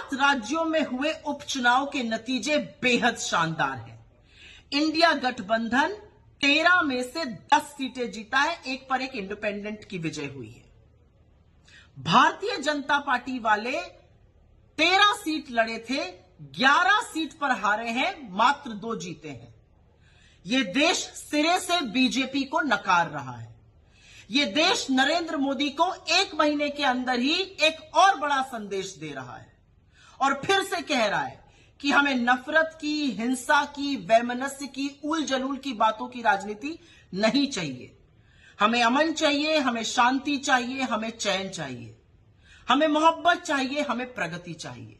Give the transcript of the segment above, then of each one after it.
7 राज्यों में हुए उपचुनाव के नतीजे बेहद शानदार हैं। इंडिया गठबंधन 13 में से 10 सीटें जीता है, एक पर एक इंडिपेंडेंट की विजय हुई है। भारतीय जनता पार्टी वाले 13 सीट लड़े थे, 11 सीट पर हारे हैं, मात्र 2 जीते हैं। यह देश सिरे से बीजेपी को नकार रहा है। यह देश नरेंद्र मोदी को 1 महीने के अंदर ही एक और बड़ा संदेश दे रहा है और फिर से कह रहा है कि हमें नफरत की, हिंसा की, वैमनस्य की, उल जलूल की बातों की राजनीति नहीं चाहिए। हमें अमन चाहिए, हमें शांति चाहिए, हमें चैन चाहिए, हमें मोहब्बत चाहिए, हमें प्रगति चाहिए।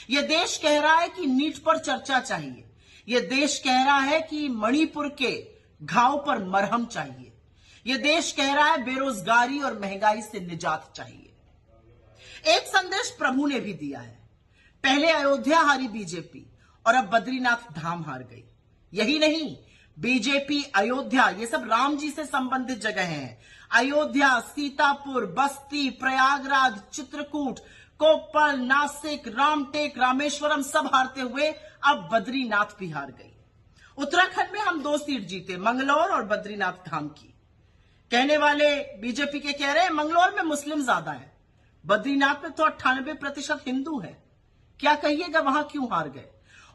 यह देश कह रहा है कि नीट पर चर्चा चाहिए। यह देश कह रहा है कि मणिपुर के घाव पर मरहम चाहिए। यह देश कह रहा है बेरोजगारी और महंगाई से निजात चाहिए। एक संदेश प्रभु ने भी दिया है। पहले अयोध्या हारी बीजेपी और अब बद्रीनाथ धाम हार गई। यही नहीं, बीजेपी, अयोध्या, ये सब राम जी से संबंधित जगह हैं। अयोध्या, सीतापुर, बस्ती, प्रयागराज, चित्रकूट, कोप्पल, नासिक, रामटेक, रामेश्वरम सब हारते हुए अब बद्रीनाथ भी हार गई। उत्तराखंड में हम 2 सीट जीते, मंगलौर और बद्रीनाथ धाम की। कहने वाले बीजेपी के कह रहे हैं मंगलौर में मुस्लिम ज्यादा है, बद्रीनाथ में तो 98% हिंदू है। क्या कहिएगा, वहां क्यों हार गए?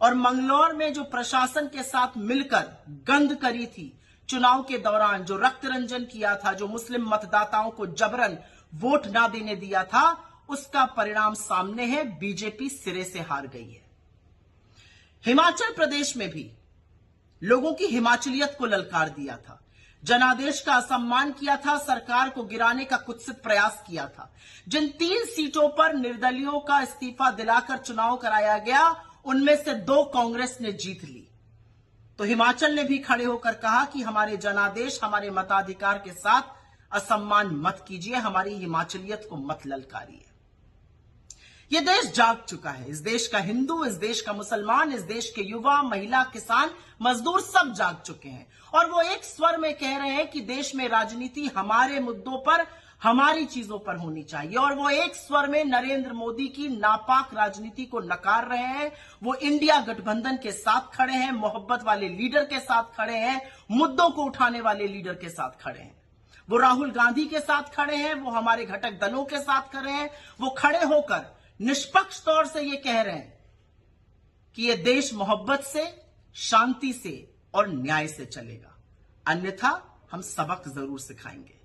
और मंगलौर में जो प्रशासन के साथ मिलकर गंद करी थी चुनाव के दौरान, जो रक्त रंजन किया था, जो मुस्लिम मतदाताओं को जबरन वोट ना देने दिया था, उसका परिणाम सामने है। बीजेपी सिरे से हार गई है। हिमाचल प्रदेश में भी लोगों की हिमाचलियत को ललकार दिया था, जनादेश का असम्मान किया था, सरकार को गिराने का कुत्सित प्रयास किया था। जिन 3 सीटों पर निर्दलियों का इस्तीफा दिलाकर चुनाव कराया गया, उनमें से 2 कांग्रेस ने जीत ली। तो हिमाचल ने भी खड़े होकर कहा कि हमारे जनादेश, हमारे मताधिकार के साथ असम्मान मत कीजिए, हमारी हिमाचलियत को मत ललकारिए। यह देश जाग चुका है। इस देश का हिंदू, इस देश का मुसलमान, इस देश के युवा, महिला, किसान, मजदूर सब जाग चुके हैं और वो एक स्वर में कह रहे हैं कि देश में राजनीति हमारे मुद्दों पर, हमारी चीजों पर होनी चाहिए। और वो एक स्वर में नरेंद्र मोदी की नापाक राजनीति को नकार रहे हैं। वो इंडिया गठबंधन के साथ खड़े हैं, मोहब्बत वाले लीडर के साथ खड़े हैं, मुद्दों को उठाने वाले लीडर के साथ खड़े हैं। वो राहुल गांधी के साथ खड़े हैं, वो हमारे घटक दलों के साथ खड़े हैं। वो खड़े होकर निष्पक्ष तौर से ये कह रहे हैं कि ये देश मोहब्बत से, शांति से और न्याय से चलेगा, अन्यथा हम सबक जरूर सिखाएंगे।